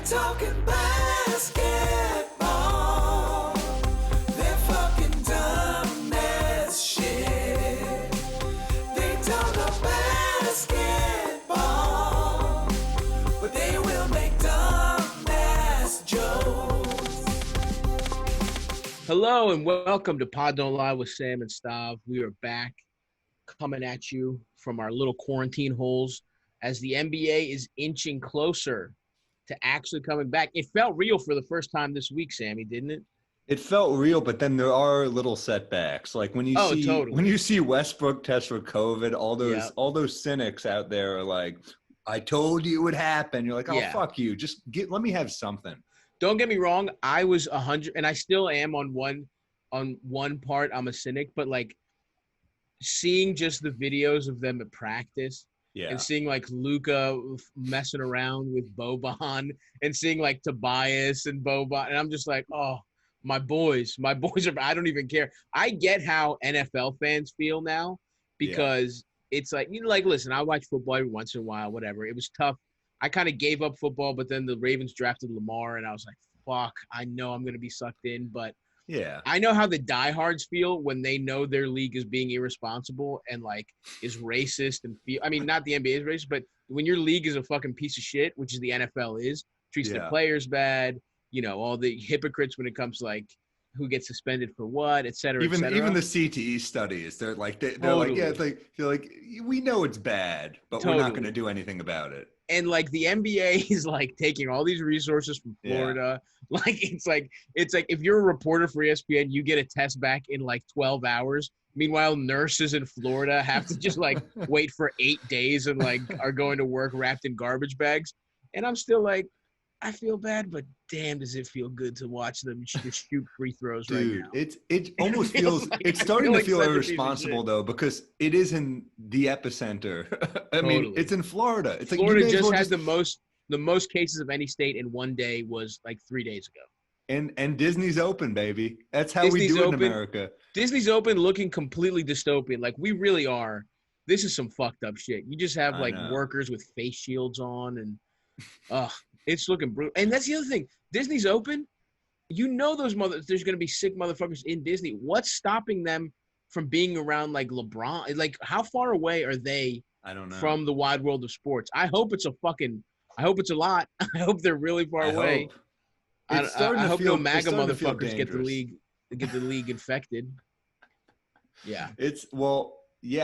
talking basketball. They're fucking dumb as shit. They don't know basketball, but they will make dumb ass jokes. Hello and welcome to Pod Don't Lie with Sam and Stav. We are back coming at you from our little quarantine holes as the NBA is inching closer to actually coming back. It felt real for the first time this week, Sammy, didn't it? It felt real, but then there are little setbacks. Like when you totally. when you see Westbrook test for COVID, Yep. all those cynics out there are like, "I told you it would happen." You're like, "Oh, Yeah. fuck you! Just let me have something." Don't get me wrong. I was 100, and I still am on one part. I'm a cynic, but like seeing just the videos of them at practice. Yeah, And seeing like Luka messing around with Boban and seeing like Tobias and Boban. And I'm just like, oh, my boys are, I don't even care. I get how NFL fans feel now because it's like, like, listen, I watch football every once in a while, whatever. It was tough. I kind of gave up football, but then the Ravens drafted Lamar and I was like, fuck, I know I'm going to be sucked in, but yeah. I know how the diehards feel when they know their league is being irresponsible and like is racist and not the NBA is racist, but when your league is a fucking piece of shit, which is the NFL is, treats the players bad, all the hypocrites when it comes to like who gets suspended for what, et cetera, Even et cetera. even the CTE studies, they're like Totally. they're like we know it's bad, but we're not going to do anything about it. And like the NBA is like taking all these resources from Florida. Yeah. Like it's like if you're a reporter for ESPN, you get a test back in like 12 hours. Meanwhile, nurses in Florida have to just like wait for 8 days and like are going to work wrapped in garbage bags. And I'm still like, I feel bad, but damn, does it feel good to watch them just shoot free throws. Dude, right now. it almost feels like, it's starting to feel such a irresponsible though, because it is in the epicenter. I mean, it's in Florida. It's Florida like just had the most cases of any state in one day was like 3 days ago. And Disney's open, baby. That's how we do it in America. Disney's open, looking completely dystopian. Like we really are. This is some fucked up shit. You just have like workers with face shields on and it's looking brutal. And that's the other thing. Disney's open. There's going to be sick motherfuckers in Disney. What's stopping them from being around like LeBron? Like, how far away are they I don't know. From the wide world of sports? I hope it's a lot. I hope they're really far away. I hope no MAGA motherfuckers get the league infected. Yeah.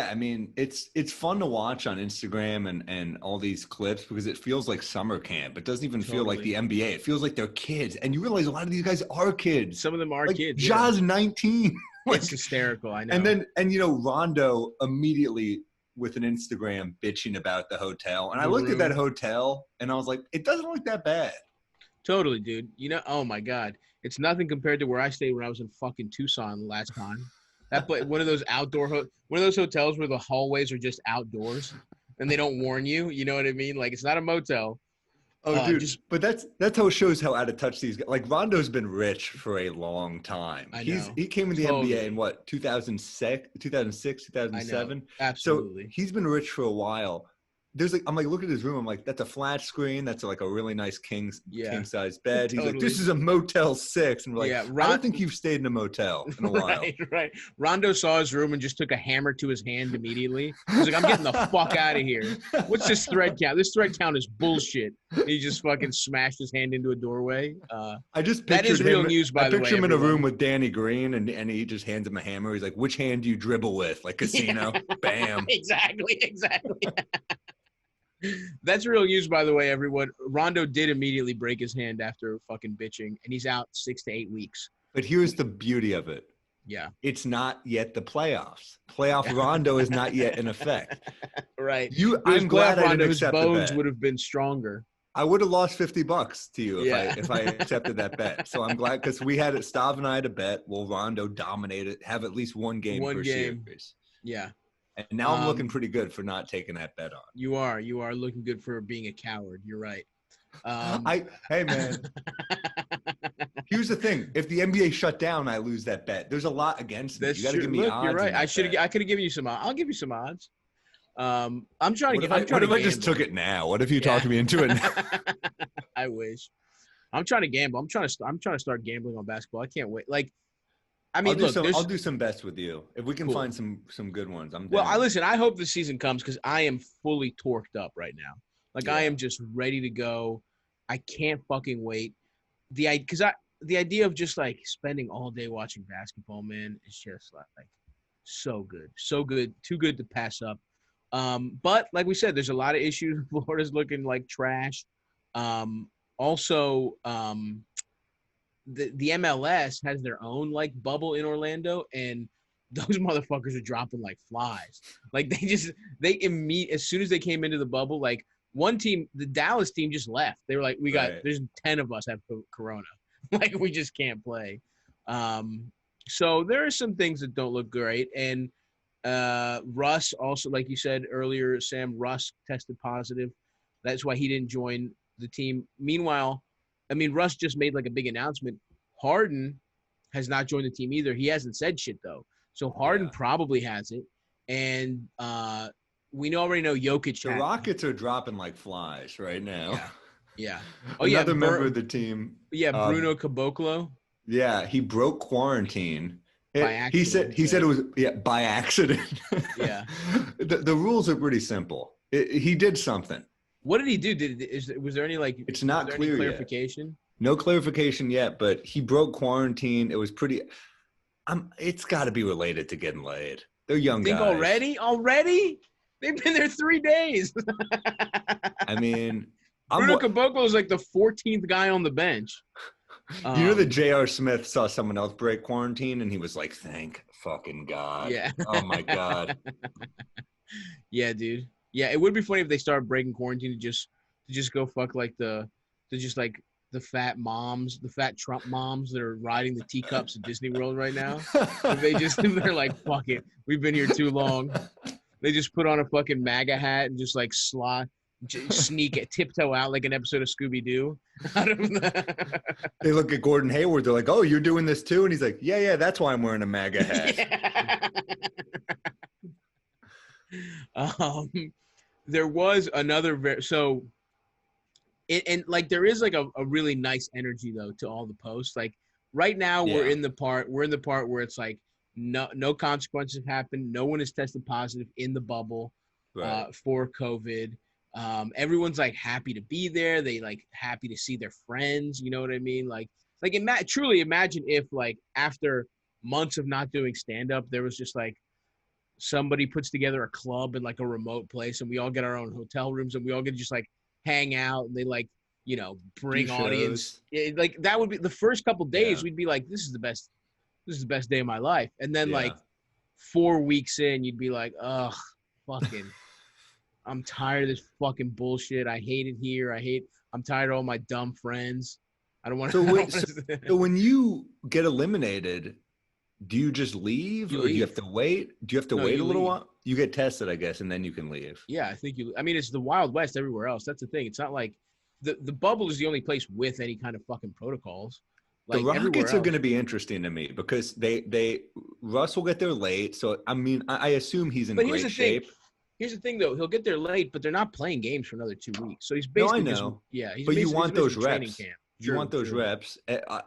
I mean, it's fun to watch on Instagram and all these clips because it feels like summer camp. It doesn't even feel like the NBA. It feels like they're kids. And you realize a lot of these guys are kids. Some of them are kids. Ja's 19. It's hysterical, I know. And Rondo immediately with an Instagram bitching about the hotel. And I looked at that hotel and I was like, it doesn't look that bad. Totally, dude. Oh my God. It's nothing compared to where I stayed when I was in fucking Tucson last time. One of those hotels where the hallways are just outdoors and they don't warn you. You know what I mean? Like it's not a motel. Oh, dude. But that's how it shows how out of touch these guys. Like Rondo's been rich for a long time. I know. He came in the NBA in what 2006, 2007. Absolutely. So he's been rich for a while. I'm like, look at his room. I'm like, that's a flat screen. That's like a really nice king size bed. He's like, this is a Motel 6. And we're like, I don't think you've stayed in a motel in a while. Right. Rondo saw his room and just took a hammer to his hand immediately. He's like, I'm getting the fuck out of here. What's this thread count? This thread count is bullshit. He just fucking smashed his hand into a doorway. I just that is real news, by the way. I picture him in a room with Danny Green and he just hands him a hammer. He's like, which hand do you dribble with? Like casino. Bam. Exactly. That's real news, by the way, everyone. Rondo did immediately break his hand after fucking bitching, and he's out 6 to 8 weeks. But here's the beauty of it. Yeah. It's not yet the playoffs. Playoff Rondo is not yet in effect. Right. I'm glad I didn't accept the bet. His bones would have been stronger. I would have lost $50 to you if I accepted that bet. So I'm glad because Stav and I had a bet. Will Rondo dominate it, have at least one game per series? Yeah. And now I'm looking pretty good for not taking that bet on. You are looking good for being a coward. You're right. Hey man, here's the thing: if the NBA shut down, I lose that bet. There's a lot against me. You got to give me odds. You're right. I could have given you some. I'll give you some odds. I'm trying to. What if I just took it now? What if you talked me into it now? I wish. I'm trying to gamble. I'm trying to start gambling on basketball. I can't wait. Like, I mean, look, I'll do some bets with you if we can Cool. find some good ones. I'm down. Well, I hope the season comes because I am fully torqued up right now. Like, I Yeah. am just ready to go. I can't fucking wait. The idea of just like spending all day watching basketball, man, is just like so good, too good to pass up. But like we said, there's a lot of issues. Florida's looking like trash. Also, the MLS has their own like bubble in Orlando, and those motherfuckers are dropping like flies. Like as soon as they came into the bubble, like one team, the Dallas team, just left. They were like, there's 10 of us have corona. Like, we just can't play. So there are some things that don't look great. And Russ also, like you said earlier, Sam, Russ tested positive. That's why he didn't join the team. Meanwhile, I mean, Russ just made like a big announcement. Harden has not joined the team either. He hasn't said shit though. So Harden probably has it. And we already know Jokic. The Rockets are dropping like flies right now. Yeah. Oh, another member of the team. Yeah, Bruno Caboclo. Yeah, he broke quarantine. By accident. He said it was by accident. Yeah. The rules are pretty simple. He did something. What did he do? Was there any like? It's not clear clarification. Yet. No clarification yet, but he broke quarantine. It was pretty. It's got to be related to getting laid. They're young guys. Already? They've been there 3 days. I mean, Bruno Caboclo is like the 14th guy on the bench. You know that J.R. Smith saw someone else break quarantine, and he was like, "Thank fucking God." Yeah. Oh my God. Yeah, dude. Yeah, it would be funny if they started breaking quarantine to just go fuck like the fat moms, the fat Trump moms that are riding the teacups at Disney World right now. They're like, fuck it, we've been here too long. They just put on a fucking MAGA hat and just like sneak it, tiptoe out like an episode of Scooby-Doo. They look at Gordon Hayward. They're like, "Oh, you're doing this too?" And he's like, "Yeah, that's why I'm wearing a MAGA hat." Yeah. There was another like there is like a really nice energy though to all the posts. Like right now we're in the part where it's like no consequences have happened. No one has tested positive in the bubble for COVID. Everyone's like happy to be there. They like happy to see their friends. You know what I mean? Truly imagine if like after months of not doing stand up, there was just like somebody puts together a club in like a remote place and we all get our own hotel rooms and we all get to just like hang out and they like, you know, bring audience. Like that would be the first couple days. We'd be like, this is the best day of my life. And then like 4 weeks in, you'd be like, ugh, fucking, I'm tired of this fucking bullshit. I hate it here. I'm tired of all my dumb friends. I don't want to. So when you get eliminated, do you just leave or do you have to wait? Do you have to wait a little while? You get tested, I guess, and then you can leave. Yeah, I think I mean, it's the Wild West everywhere else. That's the thing. It's not like the bubble is the only place with any kind of fucking protocols. Like, the Rockets are going to be interesting to me because Russ will get there late. So, I mean, I assume he's in great shape. Here's the thing, though. He'll get there late, but they're not playing games for another 2 weeks. So he's basically he's but you want those reps. Camp. You want those reps.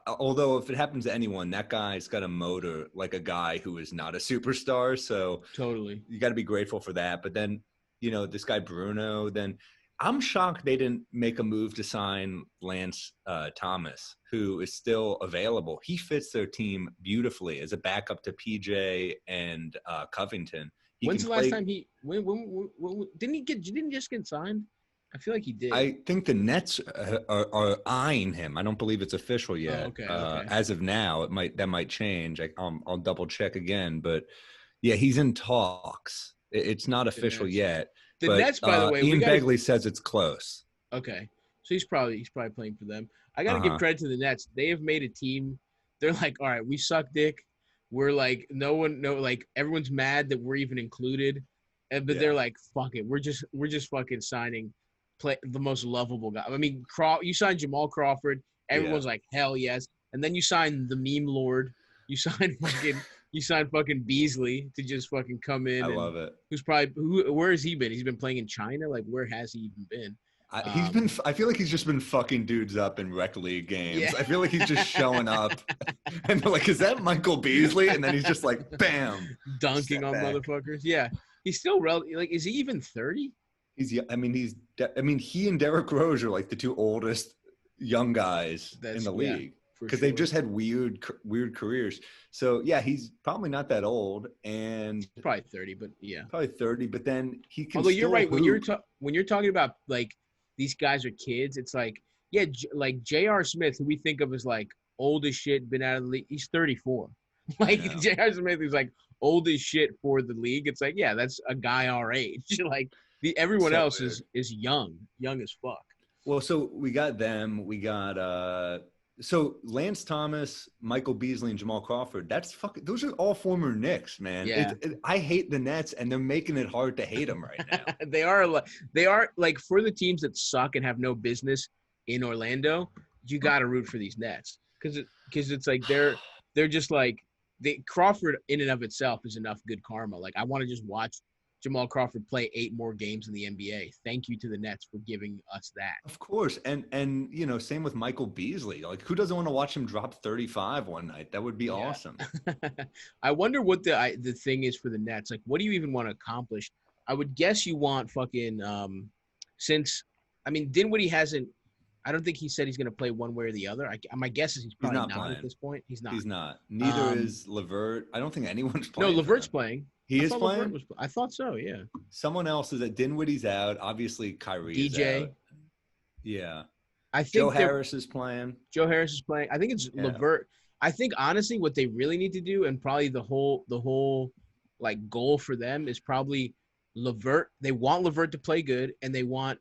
Although if it happens to anyone, that guy's got a motor like a guy who is not a superstar. So totally, you got to be grateful for that. But then, you know, this guy Bruno, then I'm shocked they didn't make a move to sign Lance Thomas, who is still available. He fits their team beautifully as a backup to PJ and Covington. When's the last time didn't he just get signed? I feel like he did. I think the Nets are eyeing him. I don't believe it's official yet. Oh, okay. As of now, that might change. I'll double check again, but yeah, he's in talks. It's not official yet. The Nets, by the way, Ian Begley says it's close. Okay, so he's probably playing for them. I got to give credit to the Nets. They have made a team. They're like, all right, we suck dick. We're like, everyone's mad that we're even included, but they're like, fuck it, we're just fucking signing the most lovable guy. I mean, you signed Jamal Crawford. Everyone's like, hell yes. And then you signed the meme lord. You signed fucking Beasley to just fucking come in. I love it. Where has he been? He's been playing in China. Like, where has he even been? I feel like he's just been fucking dudes up in rec league games. Yeah. I feel like he's just showing up and they're like, is that Michael Beasley? And then he's just like, bam. Dunking on back. motherfuckers. Yeah. He's still like, is he even 30? He and Derrick Rose are like the two oldest young guys in the league because they've just had weird careers. So yeah, he's probably not that old, and He's probably 30, but yeah. probably 30. But then he can. Although you're right, hoop. when you're talking about like these guys are kids, it's like like J.R. Smith, who we think of as like old as shit, been out of the league. He's 34. Like J.R. Smith is like old as shit for the league. It's like, yeah, that's a guy our age. Like everyone else is young as fuck. Well, so we got them. We got so Lance Thomas, Michael Beasley, and Jamal Crawford. Those are all former Knicks, man. Yeah. I hate the Nets, and they're making it hard to hate them right now. They are like, for the teams that suck and have no business in Orlando, you got to root for these Nets because it's like they're just like Crawford in and of itself is enough good karma. Like, I want to just watch Jamal Crawford play 8 more games in the NBA. Thank you to the Nets for giving us that. Of course. And same with Michael Beasley. Like, who doesn't want to watch him drop 35 one night? That would be awesome. I wonder what the thing is for the Nets. Like, what do you even want to accomplish? I would guess you want fucking Dinwiddie hasn't – I don't think he said he's going to play one way or the other. My guess is he's probably not at this point. He's not. He's not. Neither is LeVert. I don't think anyone's playing. No, LeVert's playing. He is playing? I thought so, yeah. Someone else is at Dinwiddie's out. Obviously, Kyrie DJ. is out. Yeah. I think Joe Harris is playing. I think it's LeVert. I think, honestly, what they really need to do, and probably the whole like goal for them is probably LeVert. They want LeVert to play good, and they want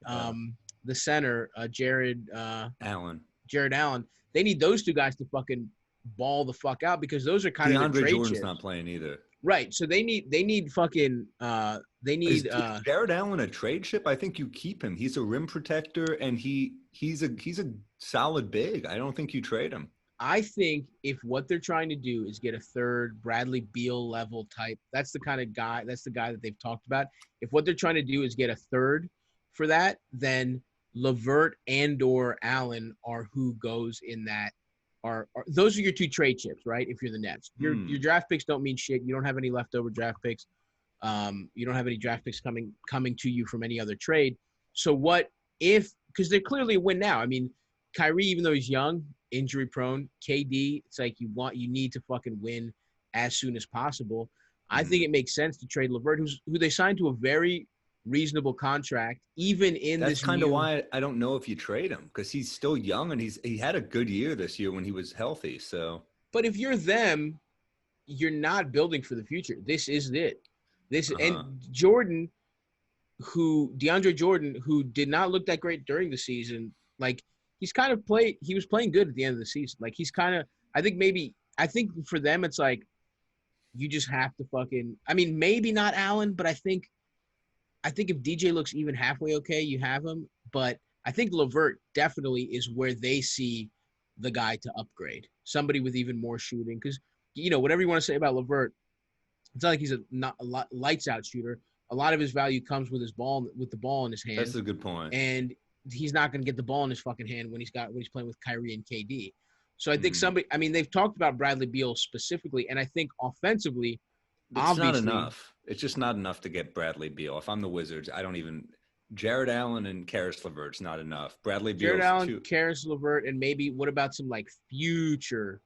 the center, Jared Allen. They need those two guys to fucking ball the fuck out because those are kind of the trade Jordan's chips. Not playing either. Right. So they need fucking is Jared Allen a trade chip? I think you keep him. He's a rim protector and he's a solid big. I don't think you trade him. I think if what they're trying to do is get a third Bradley Beal level type, that's the kind of guy, that's the guy that they've talked about. If what they're trying to do is get a third for that, then LeVert and or Allen are who goes in that. Those are your two trade chips, right? If you're the Nets, your draft picks don't mean shit. You don't have any leftover draft picks. You don't have any draft picks coming to you from any other trade. So what if? Because they're clearly a win now. I mean, Kyrie, even though he's young, injury prone. KD, it's like you need to fucking win as soon as possible. I think it makes sense to trade LeVert, who they signed to a very reasonable contract, even in That's this. That's kind of why I don't know if you trade him because he's still young and he had a good year this year when he was healthy. So, but if you're them, you're not building for the future. This is it. And Jordan, DeAndre Jordan, who did not look that great during the season, like he was playing good at the end of the season. Like he's kind of, I think for them it's like you just have to fucking. I mean, maybe not Allen, but I think if DJ looks even halfway okay, you have him. But I think LeVert definitely is where they see the guy to upgrade. Somebody with even more shooting. Because, whatever you want to say about LeVert, it's not like he's not a lights out shooter. A lot of his value comes with the ball in his hand. That's a good point. And he's not going to get the ball in his fucking hand when he's playing with Kyrie and KD. So I think they've talked about Bradley Beal specifically, and I think offensively, it's not enough. It's just not enough to get Bradley Beal. If I'm the Wizards, Jared Allen and Karis LeVert's not enough. Bradley Beal. Jared Allen, Karis LeVert, and maybe what about some like future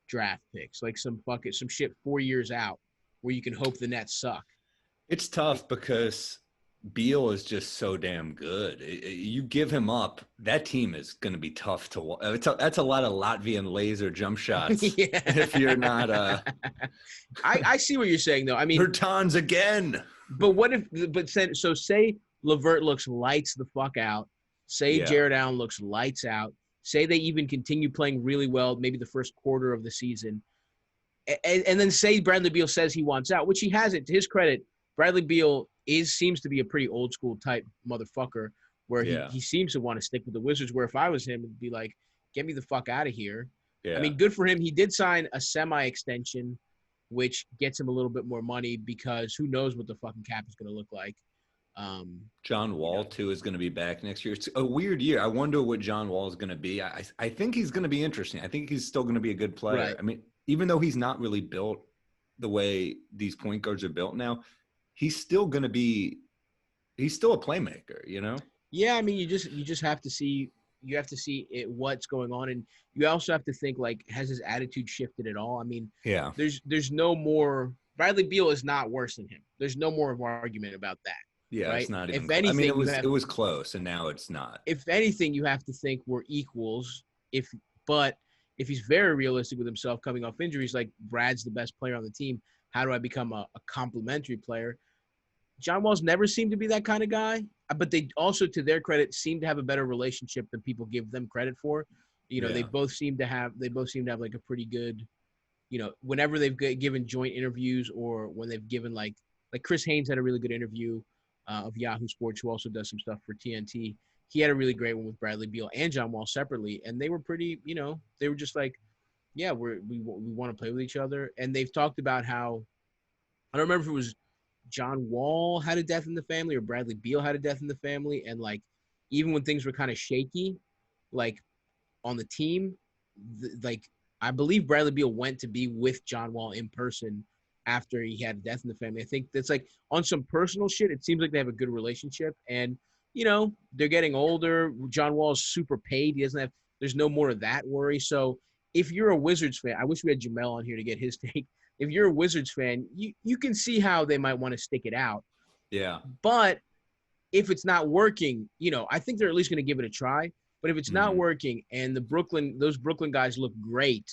draft picks, like some shit 4 years out where you can hope the Nets suck. It's tough because Beal is just so damn good. You give him up, that team is going to be tough to watch. That's a lot of Latvian laser jump shots. If you're not I see what you're saying though. I mean, Bertans again. But say LeVert looks lights the fuck out. Say Jared Allen looks lights out. Say they even continue playing really well, maybe the first quarter of the season. And then say Bradley Beal says he wants out, which he hasn't. To his credit, Bradley Beal seems to be a pretty old school type motherfucker where he seems to want to stick with the Wizards, where if I was him, it'd be like, get me the fuck out of here. Yeah. I mean, good for him. He did sign a semi-extension, which gets him a little bit more money because who knows what the fucking cap is going to look like. John Wall too is going to be back next year. It's a weird year. I wonder what John Wall is going to be. I think he's going to be interesting. I think he's still going to be a good player. Right. I mean, even though he's not really built the way these point guards are built now, he's still a playmaker, you know? Yeah, I mean, you just have to see what's going on, and you also have to think, like, has his attitude shifted at all? I mean, Yeah. there's no more. Bradley Beal is not worse than him. There's no more of an argument about that. Yeah, right? it's not even. If anything, I mean, it was close, and now it's not. If anything, you have to think we're equals. But if he's very realistic with himself coming off injuries, like Brad's the best player on the team, how do I become a complementary player? John Wall's never seemed to be that kind of guy, but they also, to their credit, seem to have a better relationship than people give them credit for. You know, Yeah. they both seem to have like a pretty good, you know, whenever they've given joint interviews or when they've given like Chris Haynes had a really good interview of Yahoo Sports, who also does some stuff for TNT. He had a really great one with Bradley Beal and John Wall separately, and they were pretty, you know, they were just like, yeah, we want to play with each other. And they've talked about how, I don't remember if it was John Wall had a death in the family or Bradley Beal had a death in the family, and like even when things were kind of shaky, like on the team, like I believe Bradley Beal went to be with John Wall in person after he had a death in the family. I think that's like on some personal shit. It seems like they have a good relationship, and you know they're getting older. John Wall is super paid. He doesn't have. There's no more of that worry. So if you're a Wizards fan, I wish we had Jamel on here to get his take. If you're a Wizards fan, you can see how they might want to stick it out. Yeah. But if it's not working, you know, I think they're at least going to give it a try. But if it's not working and those Brooklyn guys look great,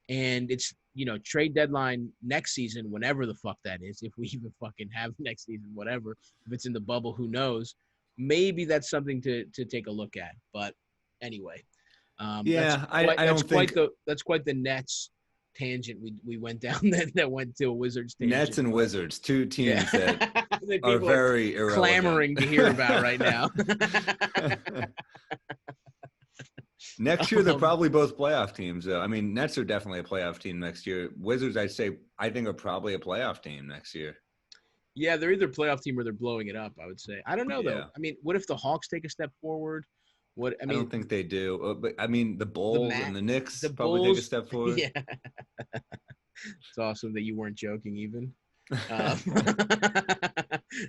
and it's, you know, trade deadline next season, whenever the fuck that is, if we even fucking have next season, whatever, if it's in the bubble, who knows? Maybe that's something to take a look at. But anyway, yeah, that's quite the Nets tangent we went down that went to a Wizards tangent. Nets and Wizards, two teams that are very irrelevant. Clamoring to hear about right now. Next year, they're probably both playoff teams, though. I mean, Nets are definitely a playoff team next year. Wizards, I think, are probably a playoff team next year. Yeah, they're either a playoff team or they're blowing it up, I would say. I don't know, though. I mean, what if the Hawks take a step forward? I don't think they do. But, I mean, the Bulls and the Knicks probably take a step forward. Yeah. It's awesome that you weren't joking even. I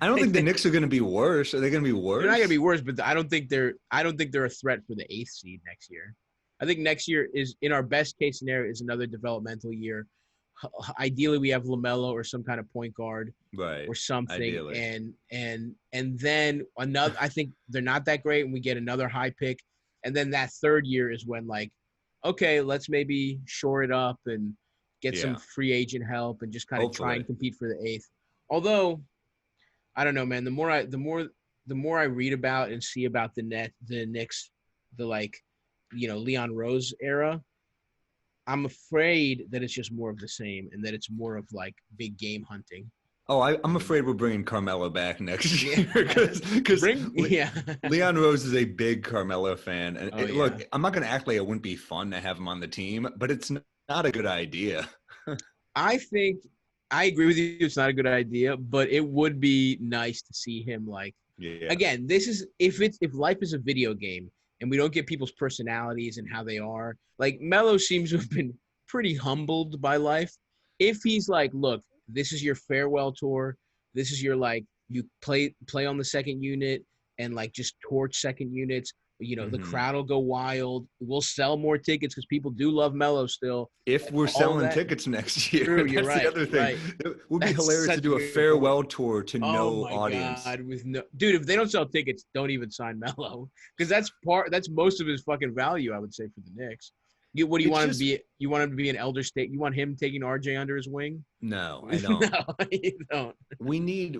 don't think the Knicks are going to be worse. Are they going to be worse? They're not going to be worse, but I don't think they're a threat for the 8th seed next year. I think next year is, in our best case scenario, is another developmental year. Ideally, we have LaMelo or some kind of point guard, right, or something. Ideally. And then another. I think they're not that great, and we get another high pick. And then that 3rd year is when, like, okay, let's maybe shore it up and get some free agent help and just kind of try and compete for the 8th. Although, I don't know, man. The more I read about and see about the Knicks, the, like, you know, Leon Rose era, I'm afraid that it's just more of the same and that it's more of like big game hunting. Oh, I'm afraid we're bringing Carmelo back next year because Leon Rose is a big Carmelo fan. And look, I'm not going to act like it wouldn't be fun to have him on the team, but it's not a good idea. I think I agree with you. It's not a good idea, but it would be nice to see him, like, again, this is if life is a video game and we don't get people's personalities and how they are. Like, Melo seems to have been pretty humbled by life. If he's like, look, this is your farewell tour. This is your, like, you play on the second unit and, like, just torch second units. You know, the crowd will go wild. We'll sell more tickets because people do love Melo still. If we're selling tickets next year, true, that's the other thing. Right. It would be hilarious to do a farewell tour to no audience. God, dude, if they don't sell tickets, don't even sign Melo, because that's most of his fucking value, I would say, for the Knicks. What do you want him to be? You want him to be an elder state? You want him taking RJ under his wing? No, I don't. No, you don't. We need.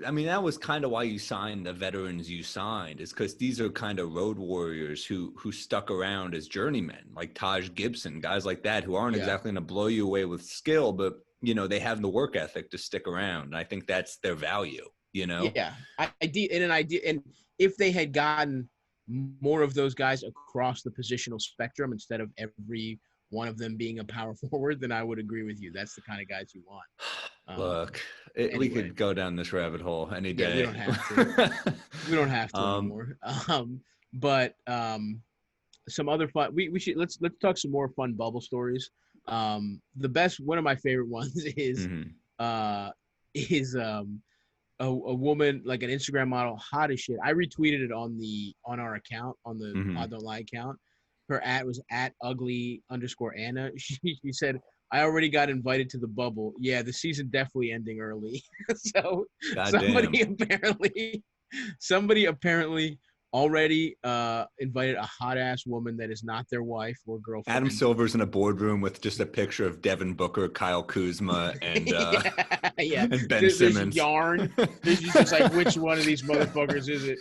I mean, that was kind of why you signed the veterans you signed, is because these are kind of road warriors who stuck around as journeymen, like Taj Gibson, guys like that, who aren't exactly going to blow you away with skill, but you know they have the work ethic to stick around. And I think that's their value. You know. Yeah, and if they had gotten more of those guys across the positional spectrum instead of every one of them being a power forward, then I would agree with you. That's the kind of guys you want. Look, we Anyway. could go down this rabbit hole any Yeah, day. we don't have to. We don't have to Um, anymore. But some other fun. We should let's talk some more fun bubble stories. One of my favorite ones mhm. uh is a woman, like an Instagram model, hot as shit. I retweeted it on our account, on the Mhm. Pod Don't Lie account. Her ad was at ugly_Anna. She said, "I already got invited to the bubble. Yeah, the season definitely ending early." So Goddamn. somebody apparently somebody apparently already invited a hot ass woman that is not their wife or Adam girlfriend. Silver's in a boardroom with just a picture of Devin Booker, Kyle Kuzma, and Yeah, yeah. and Ben There's Simmons. yarn. There's just like, which one of these motherfuckers is it?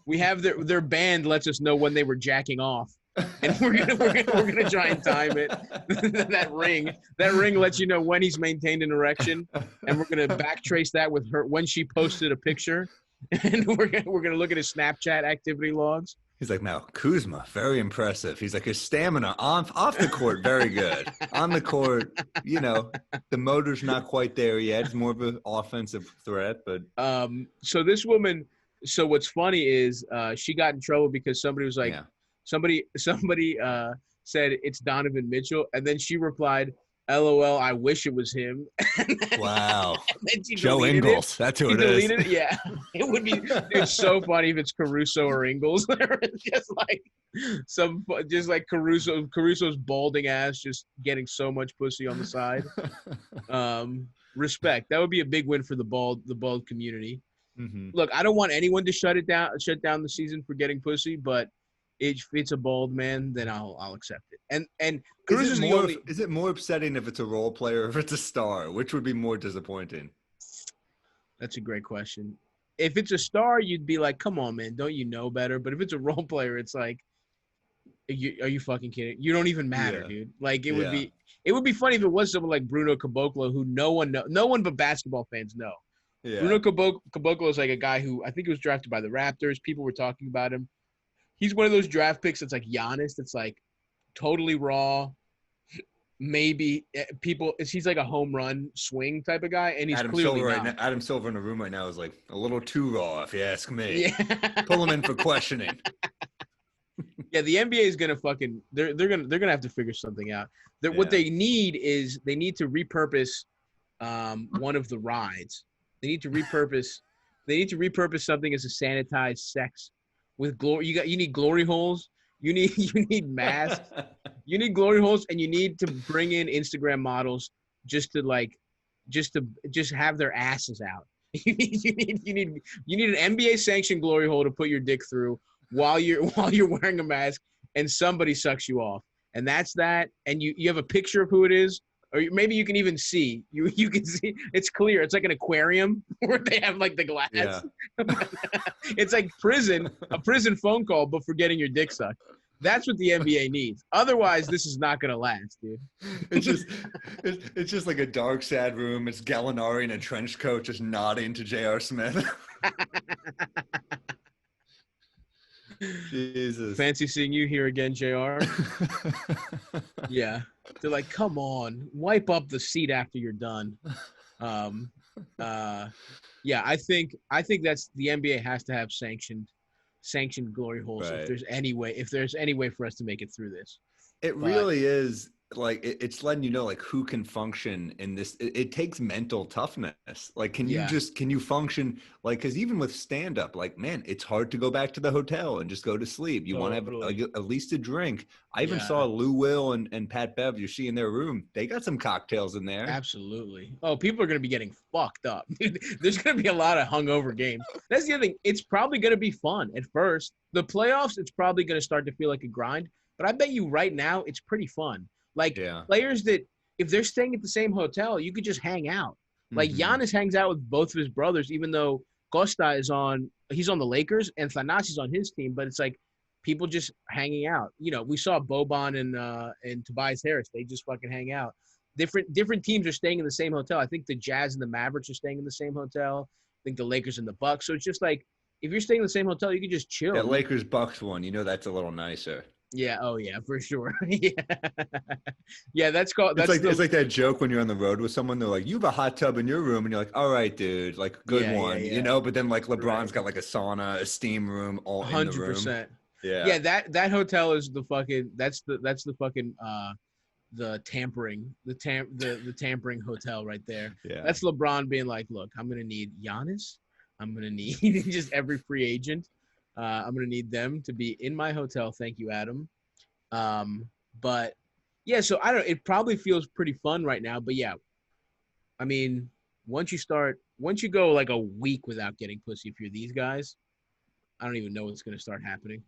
We have their band lets us know when they were jacking off, and we're gonna try and time it. that ring lets you know when he's maintained an erection, and we're gonna backtrace that with her when she posted a picture, and we're gonna look at his Snapchat activity logs. He's like, now Kuzma, very impressive. He's like, his stamina off the court, very good. On the court, the motor's not quite there yet. It's more of an offensive threat, but So this woman. So what's funny is she got in trouble because somebody was like, yeah. somebody said it's Donovan Mitchell, and then she replied, "LOL, I wish it was him." Wow. And then she Joe deleted Ingles. it. That's who She it is. deleted it. Yeah, it would be. It's so funny if it's Caruso or Ingles. It's just like Caruso's balding ass, just getting so much pussy on the side. Respect. That would be a big win for the bald community. Mm-hmm. Look, I don't want anyone to shut down the season for getting pussy, but if it's a bald man, then I'll accept it. And Caruso's the only. Is it more upsetting if it's a role player or if it's a star? Which would be more disappointing? That's a great question. If it's a star, you'd be like, "Come on, man, don't you know better?" But if it's a role player, it's like, "Are you fucking kidding? You don't even matter, Yeah. dude." Like it Yeah. would be funny if it was someone like Bruno Caboclo, who no one but basketball fans know. Yeah. Bruno Caboclo is like a guy who I think he was drafted by the Raptors. People were talking about him. He's one of those draft picks that's like Giannis, that's like totally raw. Maybe he's like a home run swing type of guy, and he's Adam clearly Silver not. Adam Silver in the room right now is like a little too raw, if you ask me. Yeah. Pull him in for questioning. Yeah, the NBA is gonna fucking they're gonna have to figure something out. What they need is they need to repurpose one of the rides. They need to repurpose something as a sanitized sex with glory. You need glory holes. You need masks. You need glory holes, and you need to bring in Instagram models just to have their asses out. You need an NBA sanctioned glory hole to put your dick through while you're wearing a mask, and somebody sucks you off. And that's that. And you have a picture of who it is. Or maybe you can even see. You can see. It's clear. It's like an aquarium where they have like the glass. Yeah. It's like a prison phone call, but for getting your dick sucked. That's what the NBA needs. Otherwise, this is not gonna last, dude. It's just like a dark, sad room. It's Gallinari in a trench coat just nodding to J.R. Smith. Jesus. Fancy seeing you here again, JR. Yeah. They're like, come on, wipe up the seat after you're done. Yeah, I think that's the NBA has to have sanctioned glory holes Right. if there's any way for us to make it through this. It really is like it's letting you know like who can function in this. It takes mental toughness. Like, can you function? Like, because even with stand up, like, man, it's hard to go back to the hotel and just go to sleep. You want to have like, at least a drink. I even saw Lou Will and Pat Bev. You see in their room, they got some cocktails in there. Absolutely. Oh, people are going to be getting fucked up. There's going to be a lot of hungover games. That's the other thing. It's probably going to be fun at first. The playoffs, it's probably going to start to feel like a grind. But I bet you right now it's pretty fun. Like players that if they're staying at the same hotel, you could just hang out. Like Giannis hangs out with both of his brothers, even though Costa he's on the Lakers and Thanasi's on his team. But it's like people just hanging out. You know, we saw Boban and Tobias Harris. They just fucking hang out. Different teams are staying in the same hotel. I think the Jazz and the Mavericks are staying in the same hotel. I think the Lakers and the Bucks. So it's just like if you're staying in the same hotel, you can just chill. That Lakers Bucks one, that's a little nicer. Yeah. Oh yeah, for sure. Yeah. Yeah. That's called. It's That's like it's like that joke when you're on the road with someone. They're like, "You have a hot tub in your room," and you're like, "All right, dude, like good Yeah. Yeah. one," Yeah. But then like LeBron's Right. got like a sauna, a steam room, all in the room. 100%. Yeah, Yeah. That hotel is the fucking. That's the fucking. The tampering, the tampering hotel right there. yeah. That's LeBron being like, look, I'm gonna need Giannis. I'm gonna need just every free agent. I'm gonna need them to be in my hotel. Thank you, Adam. But yeah, so I don't. It probably feels pretty fun right now. But yeah, I mean, once you go like a week without getting pussy, if you're these guys, I don't even know what's gonna start happening.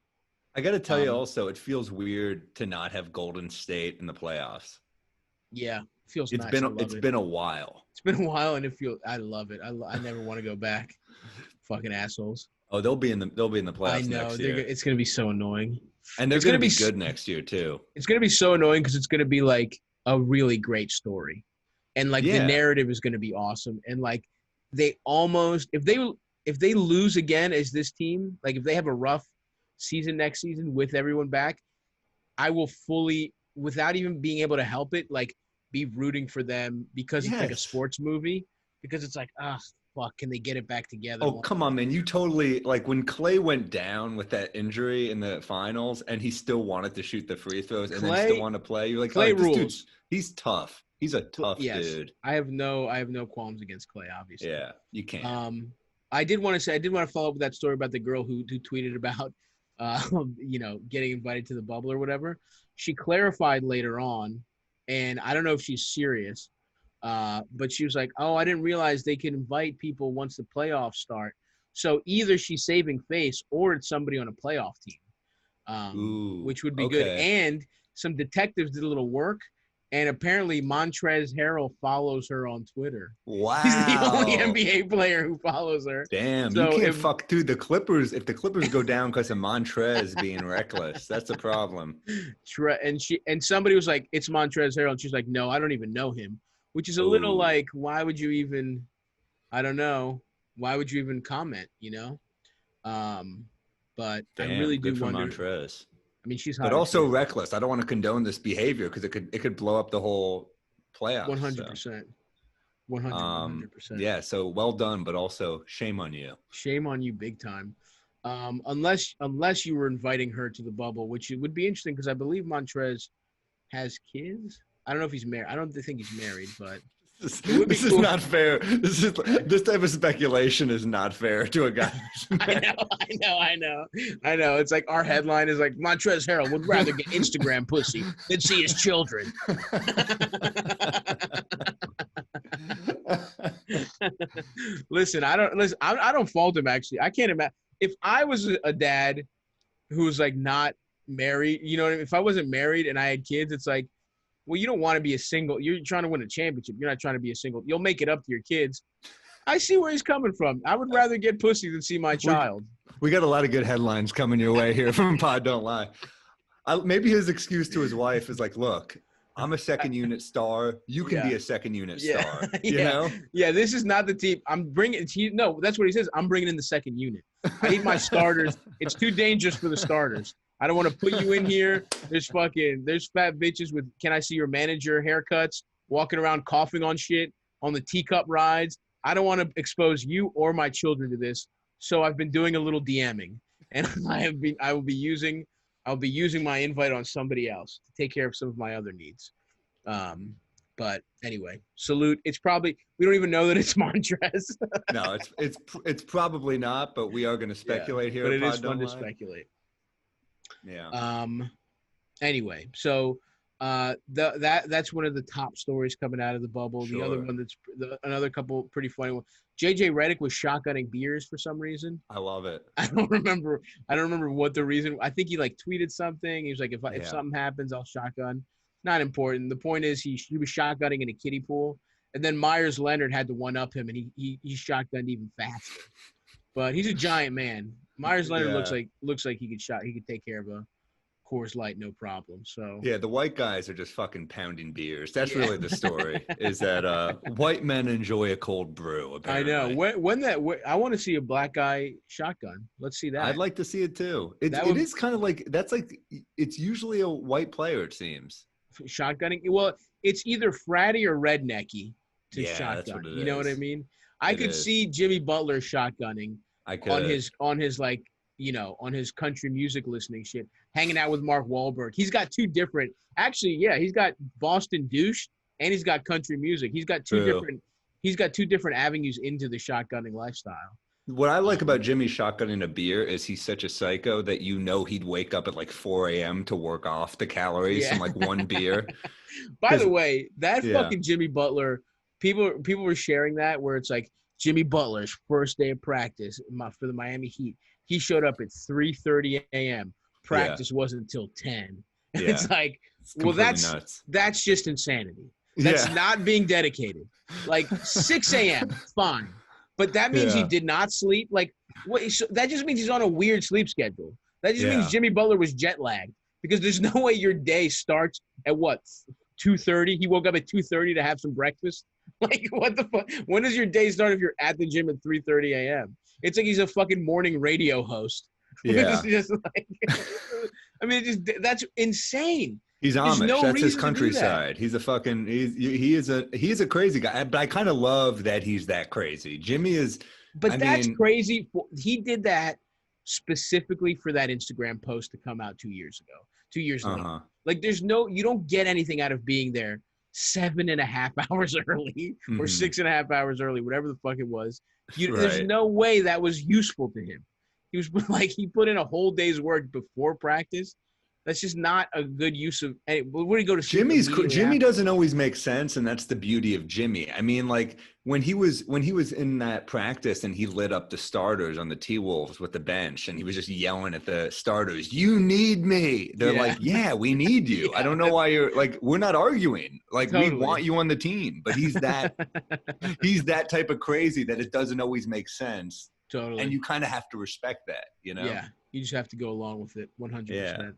I got to tell you Um, also, it feels weird to not have Golden State in the playoffs. yeah, feels It's nice. been I love it's it. been a while. It's been a while, and I love it. I never want to go back. Fucking assholes. Oh, they'll be in the I playoffs know next year, it's gonna be so annoying. and they're It's going gonna to be be good next year too. it's gonna be so annoying because it's gonna be like a really great story, and like the Yeah. narrative is gonna be awesome, and like they almost if they lose again as this team, like if they have a rough season next season with everyone back, I will fully, without even being able to help it, like be rooting for them because it's like a Yes. sports movie. Because it's like, ah, fuck, can they get it back together? Oh, come on, man. You totally like when Clay went down with that injury in the finals and he still wanted to shoot the free throws and then Clay- still want to play. You're like, Clay all right, this rules. dude's he's tough. He's a tough Yes, dude. I have no qualms against Clay, obviously. Yeah, you can't. I did want to follow up with that story about the girl who tweeted about, getting invited to the bubble or whatever. She clarified later on, and I don't know if she's serious, but she was like, "Oh, I didn't realize they can invite people once the playoffs start." So either she's saving face or it's somebody on a playoff team, Ooh, which would be good. okay. And some detectives did a little work, and apparently Montrezl Harrell follows her on Twitter. Wow. He's the only NBA player who follows her. Damn, So you can't if- fuck, dude. The Clippers, if the Clippers go down because of Montrez being reckless, that's a problem. And somebody was like, "It's Montrezl Harrell," and she's like, "No, I don't even know him," which is a little Ooh. like, why would you even? I don't know. Why would you even comment? But Damn, I really do good for wonder. Montrez. I mean, she's hot But as also shit. reckless. I don't want to condone this behavior because it could blow up the whole playoffs. 100%. 100%. Yeah, so well done, but also shame on you. Shame on you, big time. Unless you were inviting her to the bubble, which it would be interesting because I believe Montrez has kids. I don't know if he's married. I don't think he's married, but This would be is cool. not fair. This type of speculation is not fair to a guy. who's married. I know. It's like our headline is like Montrezl Harrell would rather get Instagram pussy than see his children. Listen, I don't fault him actually. I can't imagine if I was a dad who was like not married. You know what I mean? If I wasn't married and I had kids, it's like, well, you don't want to be a single. You're trying to win a championship. You're not trying to be a single. You'll make it up to your kids. I see where he's coming from. I would rather get pussy than see my child. We got a lot of good headlines coming your way here from Pod Don't Lie. Maybe his excuse to his wife is like, look, I'm a second unit star. You can be a second unit star. You know? Yeah, this is not the team. I'm bringing – no, that's what he says. I'm bringing in the second unit. I need my starters. It's too dangerous for the starters. I don't want to put you in here. There's fat bitches with can I see your manager haircuts, walking around coughing on shit on the teacup rides. I don't want to expose you or my children to this. So I've been doing a little DMing, and I'll be using my invite on somebody else to take care of some of my other needs. But anyway, salute. It's probably we don't even know that it's Montrez. No, it's probably not, but we are going to speculate here. But at it is Pod fun Don't to Lie. speculate. Yeah. Anyway, so that's one of the top stories coming out of the bubble. Sure. The other one another couple pretty funny one. JJ Redick was shotgunning beers for some reason. I love it. I don't remember what the reason. I think he like tweeted something. He was like, if something happens, I'll shotgun. Not important. The point is he was shotgunning in a kiddie pool, and then Myers Leonard had to one up him, and he shotgunned even faster. But he's a giant man. Myers Leonard looks like he could take care of Coors Light, no problem. So Yeah, the white guys are just fucking pounding beers. That's Yeah. really the story. Is that white men enjoy a cold brew? I know. Apparently, I want to see a black guy shotgun. Let's see that. I'd like to see it too. It That would- is kind of like that's like it's usually a white player. It seems. Shotgunning. Well, it's either fratty or rednecky to Yeah, shotgun. that's what it You know what I is. mean? I It could is. see Jimmy Butler shotgunning I could. on his like, you know, on his country music listening shit, hanging out with Mark Wahlberg. He's got two different. Actually, yeah, he's got Boston douche and he's got country music. He's got two True. different. He's got two different avenues into the shotgunning lifestyle. What I like about Jimmy shotgunning a beer is he's such a psycho that you know he'd wake up at like 4 a.m. to work off the calories Yeah. from like one beer. By the way, that Yeah. fucking Jimmy Butler, people were sharing that where it's like Jimmy Butler's first day of practice for the Miami Heat. He showed up at 3:30 a.m. Practice wasn't until 10. And Yeah. it's like, It's well, completely nuts. that's just insanity. That's Yeah. not being dedicated. Like 6 a.m. fine, but that means he Yeah. did not sleep. Like what? So that just means he's on a weird sleep schedule. That just Yeah. means Jimmy Butler was jet lagged because there's no way your day starts at what 2:30. He woke up at 2:30 to have some breakfast. Like what the fuck? When does your day start if you're at the gym at 3:30 a.m.? It's like he's a fucking morning radio host. Yeah. It's just like, I mean, that's insane. He's There's Amish. no That's his reason to do that. countryside. He's a fucking he is a crazy guy. But I kind of love that he's that crazy. Jimmy is. But I that's mean- crazy. He did that specifically for that Instagram post to come out 2 years ago. 2 years later. Uh-huh. Like you don't get anything out of being there 7.5 hours early or Mhm. 6.5 hours early, whatever the fuck it was. There's Right. no way that was useful to him. He was like, he put in a whole day's work before practice. That's just not a good use of. What do you go to? sleep immediately Jimmy after? doesn't always make sense, and that's the beauty of Jimmy. I mean, like when he was in that practice and he lit up the starters on the T-Wolves with the bench, and he was just yelling at the starters, "You need me." They're Yeah. like, "Yeah, we need you." I don't know why you're like, we're not arguing. Like Totally. we want you on the team, but he's that type of crazy that it doesn't always make sense, Totally. and you kind of have to respect that, you know? Yeah, you just have to go along with it 100%. Yeah.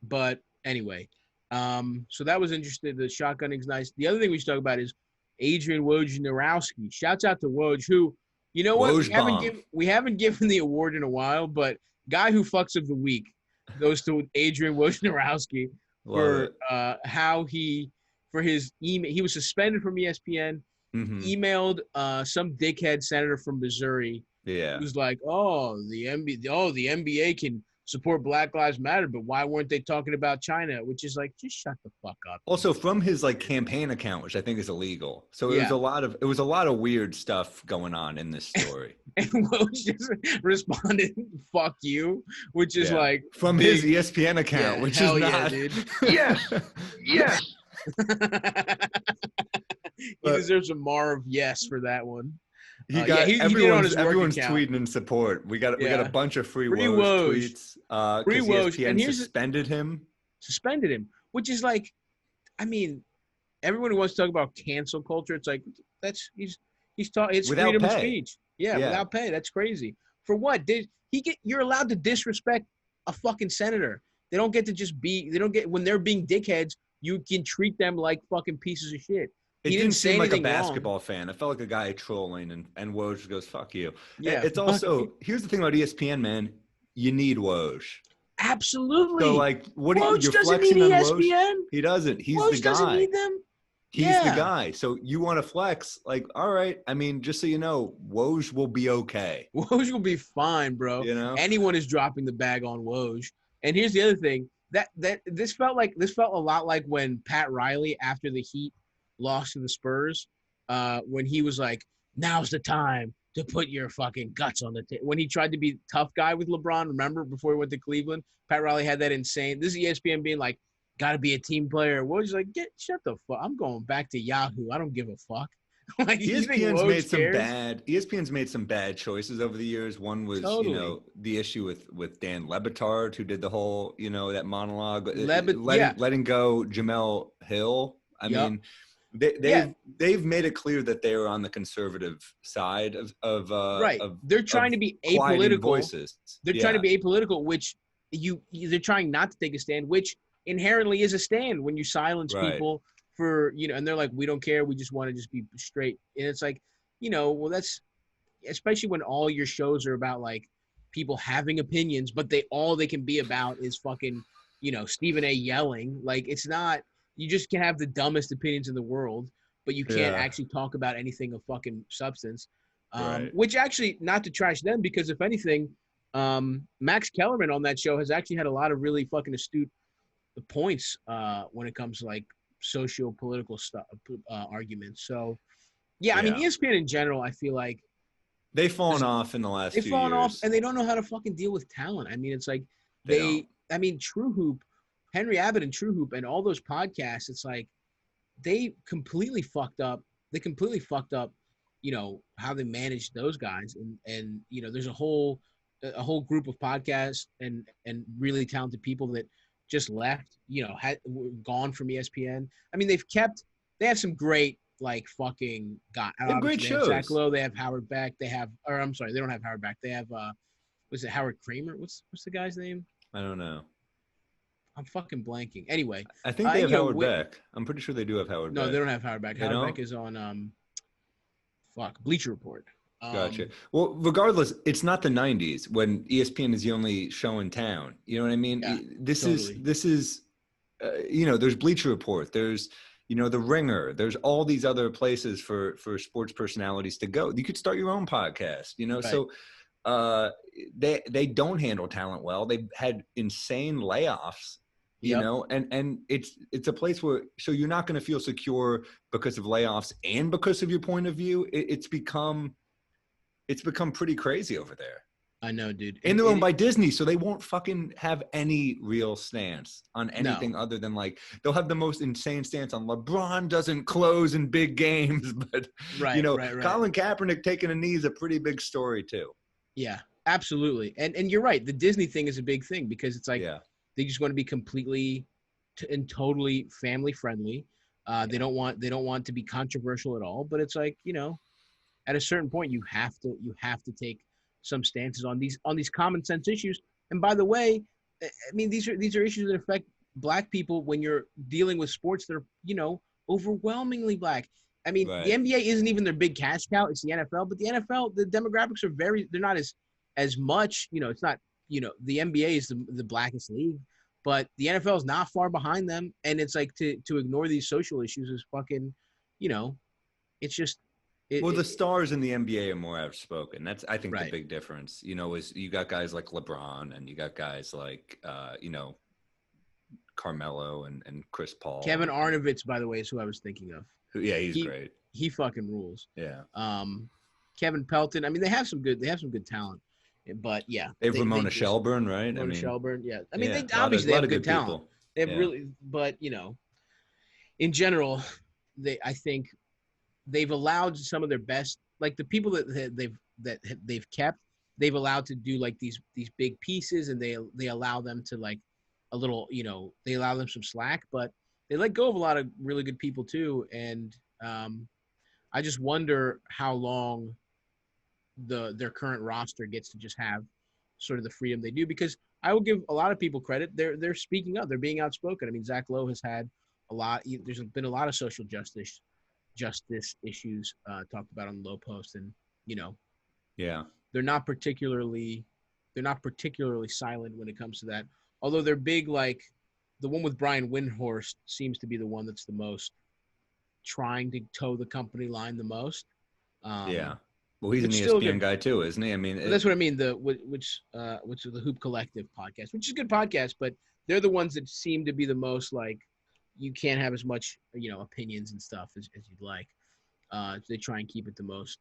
But anyway, so that was interesting. The shotgunning's nice. The other thing we should talk about is Adrian Wojnarowski. Shouts out to Woj, who, you know what? Woj We haven't given the award in a while, but guy who fucks of the week goes to Adrian Wojnarowski Love for it. for his email. He was suspended from ESPN. Mhm. Emailed some dickhead senator from Missouri. Yeah. Who's like, the NBA can support Black Lives Matter, but why weren't they talking about China? Which is like, just shut the fuck up. Also from his like campaign account, which I think is illegal. So it was a lot of weird stuff going on in this story. And Woj just responded, "Fuck you," which is Yeah. like From big- his ESPN account, which is hell not. yeah, dude. Yes. He But- deserves a Marv yes for that one. He Yeah, got he did it on his work everyone's account. tweeting in support. We got Yeah. a bunch of free Free Woj Woj. tweets. Free Because Woj. ESPN And here's- suspended him. Suspended him, which is like, I mean, everyone who wants to talk about cancel culture, it's like he's talking. It's Without freedom of pay. speech. Yeah, Yeah. without pay. That's crazy. For what? You're allowed to disrespect a fucking senator. They don't get to just be. They don't get when they're being dickheads. You can treat them like fucking pieces of shit. It He didn't say seem like a anything wrong. basketball fan. It felt like a guy trolling, and Woj goes, "Fuck you." Yeah, It's fuck also you. here's the thing about ESPN, man. You need Woj. Absolutely. So like, what are you? Woj You're doesn't flexing need on ESPN. Woj. He doesn't. He's Woj the doesn't guy. need them. He's Yeah. the guy. So you want to flex? Like, all right. I mean, just so you know, Woj will be okay. Woj will be fine, bro. You know? Anyone is dropping the bag on Woj. And here's the other thing. That this felt a lot like when Pat Riley, after the Heat lost to the Spurs, when he was like, "Now's the time to put your fucking guts on the table." When he tried to be tough guy with LeBron, remember before he went to Cleveland, Pat Riley had that insane. This is ESPN being like, "Got to be a team player." Woj's like, shut the fuck. I'm going back to Yahoo. I don't give a fuck. Like, you think ESPN's Woj made some cares? ESPN's made some bad choices over the years. One was, Totally. the issue with Dan Lebitard, who did the whole, that monologue, yeah. letting go Jamel Hill. I Yup. mean, Yeah. they've made it clear that they are on the conservative side of Right. of They're trying to be quieting apolitical. voices. They're trying to be apolitical, which they're trying not to take a stand, which inherently is a stand when you silence Right. people for, and they're like, we don't care. We just want to just be straight. And it's like, well, that's, especially when all your shows are about like people having opinions, but all they can be about is fucking, Stephen A yelling. Like, it's not, you just can have the dumbest opinions in the world, but you can't actually talk about anything of fucking substance. Right. Which actually, not to trash them, because if anything, Max Kellerman on that show has actually had a lot of really fucking astute points when it comes to like socio-political stuff, arguments. So, yeah, I mean, ESPN in general, I feel like they've fallen off in the last few years. They've fallen off, and they don't know how to fucking deal with talent. I mean, it's like True Hoop, Henry Abbott and True Hoop and all those podcasts, it's like they completely fucked up. How they managed those guys. And there's a whole group of podcasts and really talented people that just left, were gone from ESPN. I mean, they have some great, like, fucking guys. They have great shows. Zach Lowe, they have Howard Beck, they don't have Howard Beck. They have, was it Howard Kramer? What's the guy's name? I don't know. I'm fucking blanking. Anyway. I think they have Howard Beck. I'm pretty sure they do have Howard Beck. No, they don't have Howard Beck. Howard Beck is on, Bleacher Report. Gotcha. Well, regardless, it's not the 90s when ESPN is the only show in town. You know what I mean? Yeah, this is, there's Bleacher Report. There's, The Ringer. There's all these other places for sports personalities to go. You could start your own podcast, Right. So they don't handle talent well. They've had insane layoffs. And it's a place where, so you're not going to feel secure because of layoffs and because of your point of view. It's become pretty crazy over there. I know, dude. And they're owned by Disney, so they won't fucking have any real stance on anything other than, like, they'll have the most insane stance on LeBron doesn't close in big games, but right. Colin Kaepernick taking a knee is a pretty big story too. Yeah, absolutely. And you're right. The Disney thing is a big thing because it's like, they just want to be completely and totally family friendly. They don't want to be controversial at all. But it's like, at a certain point, you have to take some stances on these common sense issues. And by the way, I mean, these are issues that affect Black people when you're dealing with sports that are, overwhelmingly Black. I mean, The NBA isn't even their big cash cow. It's the NFL. But the NFL, the demographics are they're not as much. It's not. The NBA is the blackest league, but the NFL is not far behind them. And it's like to ignore these social issues is fucking, it's just. The stars in the NBA are more outspoken. That's, I think, the big difference. Is you got guys like LeBron and you got guys like, Carmelo and Chris Paul. Kevin Arnovitz, by the way, is who I was thinking of. Yeah, he's great. He fucking rules. Yeah. Kevin Pelton. I mean, they have some good talent. But yeah, they have Ramona Shelburne, right? Shelburne, yeah. I mean, they obviously have good talent. People. They have really, but in general, I think they've allowed some of their best, like the people that they've kept, they've allowed to do like these big pieces, and they allow them to like a little, they allow them some slack, but they let go of a lot of really good people too. And I just wonder how long their current roster gets to just have sort of the freedom they do, because I will give a lot of people credit. They're speaking up. They're being outspoken. I mean, Zach Lowe has had a lot. There's been a lot of social justice issues talked about on Low Post, and they're not particularly silent when it comes to that. Although they're big, like the one with Brian Windhorst seems to be the one that's the most trying to toe the company line the most. Well, he's an ESPN guy too, isn't he? I mean, that's what I mean. Which is the Hoop Collective podcast, which is a good podcast, but they're the ones that seem to be the most like you can't have as much opinions and stuff as you'd like. They try and keep it the most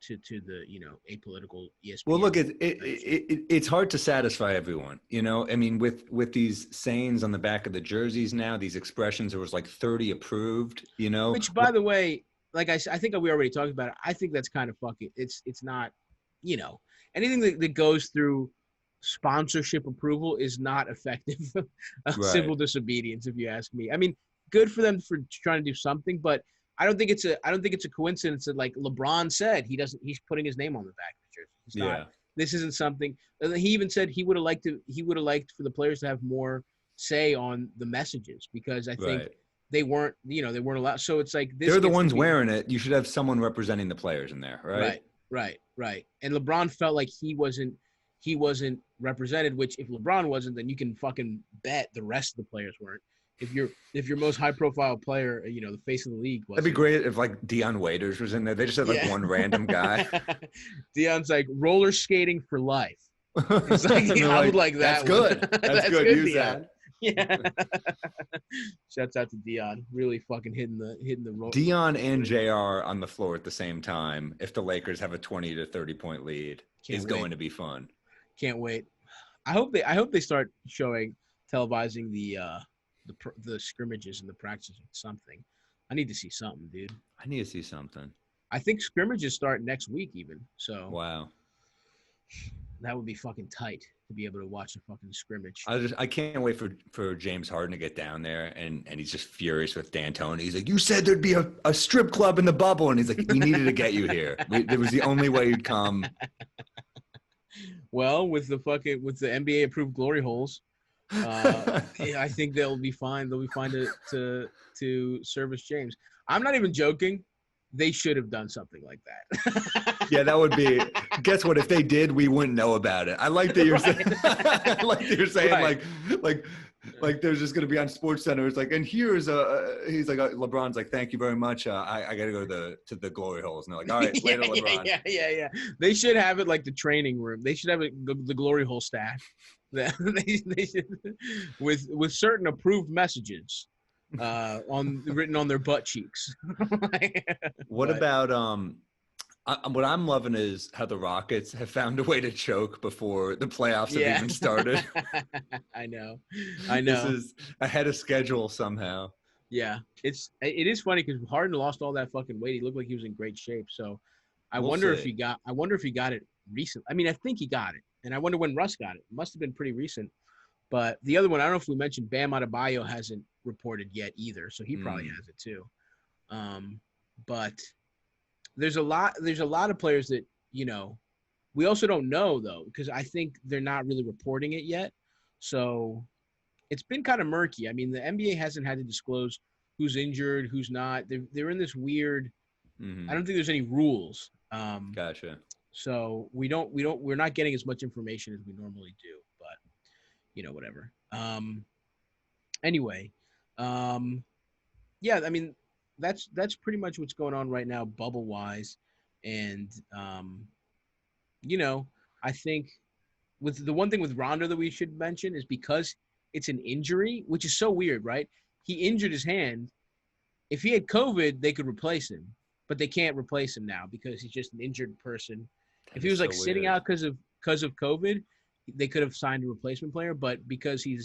to the apolitical ESPN. Well, look, it's hard to satisfy everyone. I mean, with these sayings on the back of the jerseys now, these expressions, there was like 30 approved. Which, by the way, like I think we already talked about it. I think that's kind of fucking. It's not, anything that goes through sponsorship approval is not effective civil disobedience, if you ask me. I mean, good for them for trying to do something, but I don't think it's a coincidence that, like LeBron said, he's putting his name on the back of the jersey. This isn't something. He even said he would have liked for the players to have more say on the messages because I think Right. they weren't allowed. So it's like this. They're the gets to ones be- wearing it. You should have someone representing the players in there, right? Right. And LeBron felt like he wasn't represented. Which if LeBron wasn't, then you can fucking bet the rest of the players weren't. If your most high profile player, the face of the league was. That'd be great if like Deion Waiters was in there. They just had like one random guy. Deion's like roller skating for life. It's like, I would like that. That's good. That's good. Use Deion. that. Yeah. Shouts out to Deion. Really fucking hitting the roll. Deion and JR on the floor at the same time. If the Lakers have a 20 to 30 point lead, is going to be fun. Can't wait. I hope they start televising the scrimmages and the practices with something. I need to see something, dude. I need to see something. I think scrimmages start next week even. So wow. That would be fucking tight to be able to watch a fucking scrimmage. I can't wait for James Harden to get down there and he's just furious with D'Antoni. He's like, you said there'd be a strip club in the bubble, and he's like, we needed to get you here. It was the only way you'd come. Well, with the NBA approved glory holes, I think they'll be fine. They'll be fine to service James. I'm not even joking. They should have done something like that. Yeah, that would be. Guess what? If they did, we wouldn't know about it. I like that you're saying. I like that you're saying Right. like there's just gonna be on Sports Center. It's like, and here's he's like LeBron's like, thank you very much. I gotta go to the glory holes. And they're like, all right, later, LeBron. Yeah. They should have it like the training room. They should have it the glory hole staff. They should, with certain approved messages. Written on their butt cheeks. What about what I'm loving is how the Rockets have found a way to choke before the playoffs have even started. I know. This is ahead of schedule somehow. Yeah, it is funny because Harden lost all that fucking weight. He looked like he was in great shape. So I wonder if he got it recent. I mean, I think he got it, and I wonder when Russ got it. It must have been pretty recent. But the other one, I don't know if we mentioned, Bam Adebayo hasn't reported yet either, so he probably has it too. But there's a lot of players that, we also don't know though, because I think they're not really reporting it yet. So it's been kind of murky. I mean, the NBA hasn't had to disclose who's injured, who's not. They're in this weird. I don't think there's any rules. Gotcha. So we're not getting as much information as we normally do, but whatever. Anyway, yeah, I mean, that's pretty much what's going on right now, bubble wise. And, I think with the one thing with Rondo that we should mention is because it's an injury, which is so weird, right? He injured his hand. If he had COVID, they could replace him, but they can't replace him now because he's just an injured person. If he was like sitting out because of COVID, they could have signed a replacement player, but because he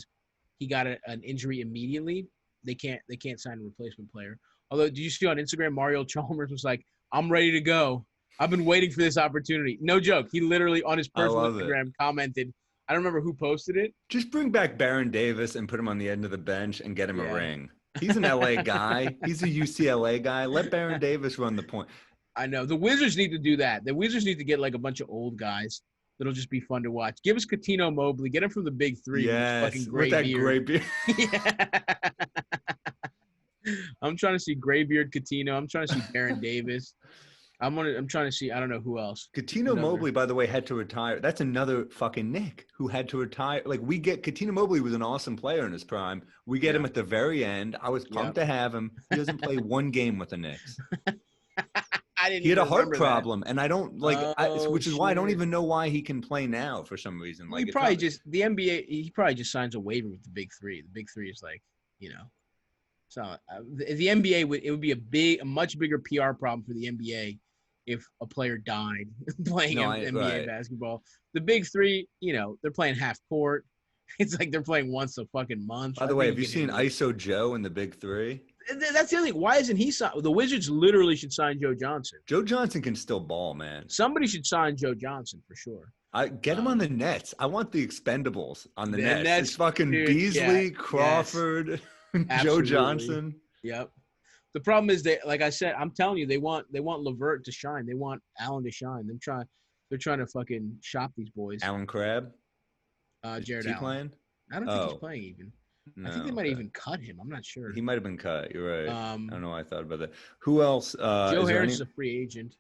got an injury immediately, they can't sign a replacement player. Although, did you see on Instagram, Mario Chalmers was like, "I'm ready to go. I've been waiting for this opportunity." No joke. He literally on his personal Instagram commented. I don't remember who posted it. Just bring back Baron Davis and put him on the end of the bench and get him a ring. He's an LA guy. He's a UCLA guy. Let Baron Davis run the point. I know. The Wizards need to do that. The Wizards need to get like a bunch of old guys that'll just be fun to watch. Give us Coutinho Mobley. Get him from the Big Three. Yes, with that gray beard. Yeah. I'm trying to see Graybeard Coutinho. I'm trying to see Baron Davis. I'm trying to see. I don't know who else. Coutinho Mobley, by the way, had to retire. That's another fucking Knick who had to retire. Like Coutinho Mobley was an awesome player in his prime. We get him at the very end. I was pumped to have him. He doesn't play one game with the Knicks. He had a heart problem, and I don't which is why I don't even know why he can play now for some reason. Like, the NBA. He probably just signs a waiver with the Big Three. The Big Three is like, So the NBA would be a much bigger PR problem for the NBA if a player died playing NBA basketball. The Big Three, they're playing half court. It's like they're playing once a fucking month. By the way, have you seen ISO Joe in the Big Three? That's the other thing. Why isn't he signed? The Wizards literally should sign Joe Johnson. Joe Johnson can still ball, man. Somebody should sign Joe Johnson for sure. Get him on the Nets. I want the Expendables on the Nets. It's fucking dude, Beasley, Crawford, Joe Johnson. Yep. The problem is like I said, I'm telling you, they want LeVert to shine. They want Allen to shine. They're trying to fucking shop these boys. Alan Crabb? Jared Is he Allen. playing? I don't think he's playing even. No, I think they might even cut him. I'm not sure. He might have been cut. You're right. I don't know why I thought about that. Who else? Joe Harris is a free agent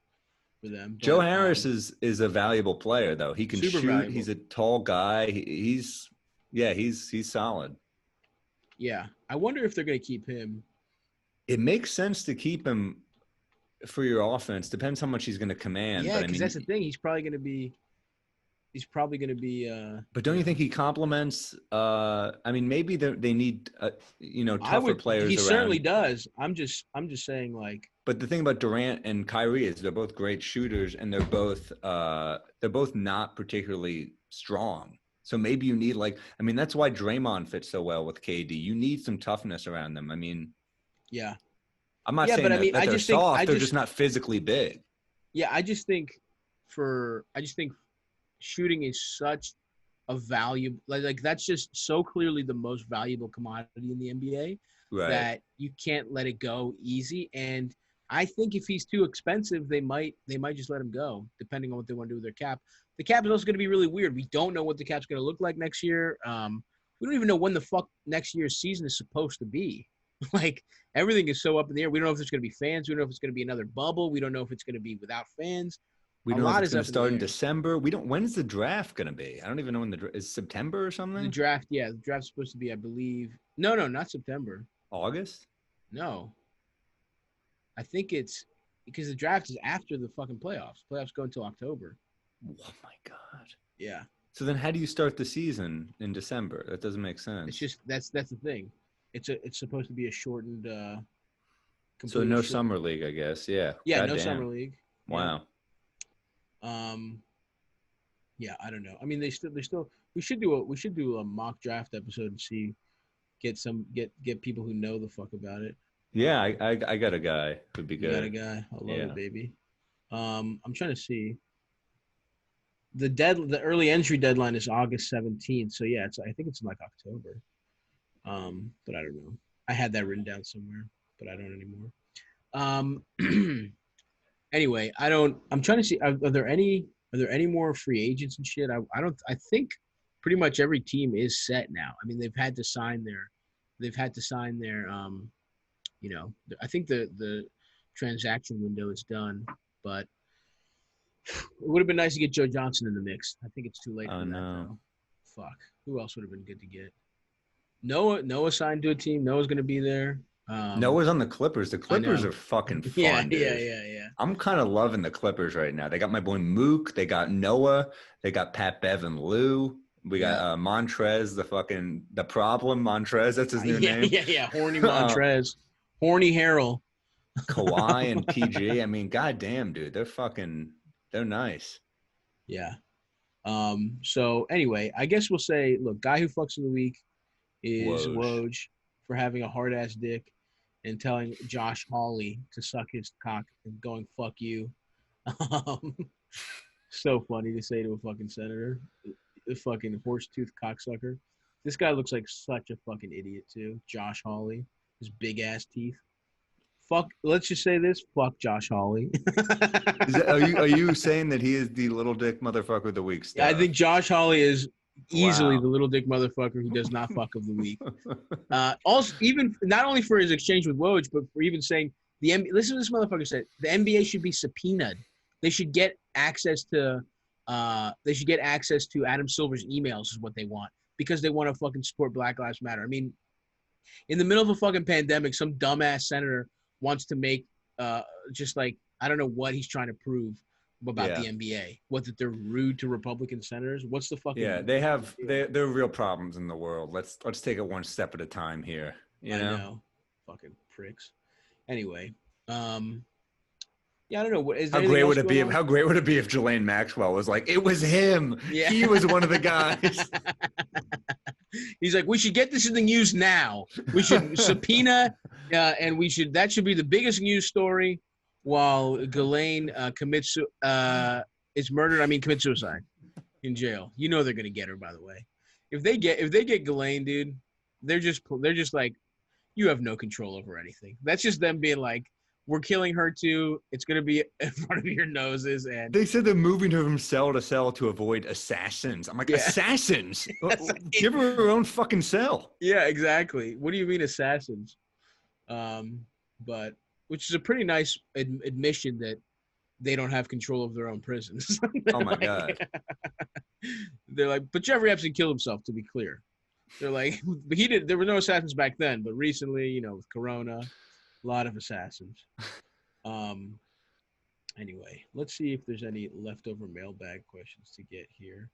for them. Joe Harris is a valuable player, though. He can shoot. Valuable. He's a tall guy. He's solid. Yeah. I wonder if they're going to keep him. It makes sense to keep him for your offense. Depends how much he's going to command. Yeah, because that's the thing. He's probably going to be. But don't you think he complements? Maybe they need tougher players. He around. certainly does. I'm just saying, like. But the thing about Durant and Kyrie is they're both great shooters, and they're both not particularly strong. So maybe you need that's why Draymond fits so well with KD. You need some toughness around them. Yeah. I'm not saying that they're soft. They're just not physically big. Yeah, I just think shooting is such a value. Like that's just so clearly the most valuable commodity in the NBA that you can't let it go easy. And I think if he's too expensive, they might just let him go, depending on what they want to do with their cap. The cap is also going to be really weird. We don't know what the cap's going to look like next year. We don't even know when the fuck next year's season is supposed to be. Like everything is so up in the air. We don't know if there's going to be fans. We don't know if it's going to be another bubble. We don't know if it's going to be without fans. We don't know if it's going to start in December. When's the draft going to be? I don't even know when is September or something? The draft's supposed to be, I believe. No, not September. August? No. I think it's because the draft is after the fucking playoffs. Playoffs go until October. Oh my God. Yeah. So then how do you start the season in December? That doesn't make sense. It's just that's the thing. It's supposed to be a shortened so no summer league, I guess. Yeah. Yeah, God no damn. summer league. Wow. Yeah, I don't know. They still we should do a mock draft episode and see get people who know the fuck about it. Yeah, I got a guy who'd be good. You got a guy. I love it, baby. I'm trying to see. The early entry deadline is August 17th. So yeah, I think it's in like October. But I don't know. I had that written down somewhere, but I don't anymore. Anyway, I'm trying to see. Are there any more free agents and shit? I think pretty much every team is set now. They've had to sign their. I think the transaction window is done, but it would have been nice to get Joe Johnson in the mix. I think it's too late for that now. Fuck. Who else would have been good to get? Noah signed to a team. Noah's going to be there. Noah's on the Clippers. The Clippers are fucking fun, dude. Yeah. I'm kind of loving the Clippers right now. They got my boy Mook. They got Noah. They got Pat Bev and Lou. We got Montrez, the problem Montrez. That's his new name. Yeah. Horny Montrez. Horny Harrell. Kawhi and PG. goddamn, dude. They're nice. Yeah. So anyway, I guess we'll say, look, guy who fucks of the week is Woj for having a hard ass dick and telling Josh Hawley to suck his cock and going fuck you. So funny to say to a fucking senator, a fucking horse-toothed cocksucker. This guy looks like such a fucking idiot too. Josh Hawley, his big ass teeth. Fuck. Let's just say this. Fuck Josh Hawley. Are you saying that he is the little dick motherfucker of the week? Yeah, I think Josh Hawley is easily the little dick motherfucker who does not fuck of the week. Also, even not only for his exchange with Woj, but for even saying listen to this motherfucker said the NBA should be subpoenaed. They should get access to Adam Silver's emails is what they want because they want to fucking support Black Lives Matter. In the middle of a fucking pandemic, some dumbass senator wants to make just like I don't know what he's trying to prove about the NBA. What, that they're rude to Republican senators? What's the fucking there are real problems in the world. Let's take it one step at a time here. You know? Fucking pricks. Anyway, I don't know. How great would it be if Jelaine Maxwell was like, it was him. Yeah. He was one of the guys. He's like, we should get this in the news now. We should subpoena, and that should be the biggest news story while Ghislaine commits suicide in jail. You know they're gonna get her, by the way. If they get Ghislaine, dude, they're just like, you have no control over anything. That's just them being like, we're killing her too. It's going to be in front of your noses. And they said they're moving her from cell to cell to avoid assassins. I'm like, Yeah. assassins? Give her own fucking cell. Yeah, exactly. What do you mean assassins? But which is a pretty nice admission that they don't have control of their own prisons. Oh my God. They're like, but Jeffrey Epstein killed himself, to be clear. They're like, but he did. There were no assassins back then, but recently, you know, with Corona, a lot of assassins. Anyway, let's see if there's any leftover mailbag questions to get here.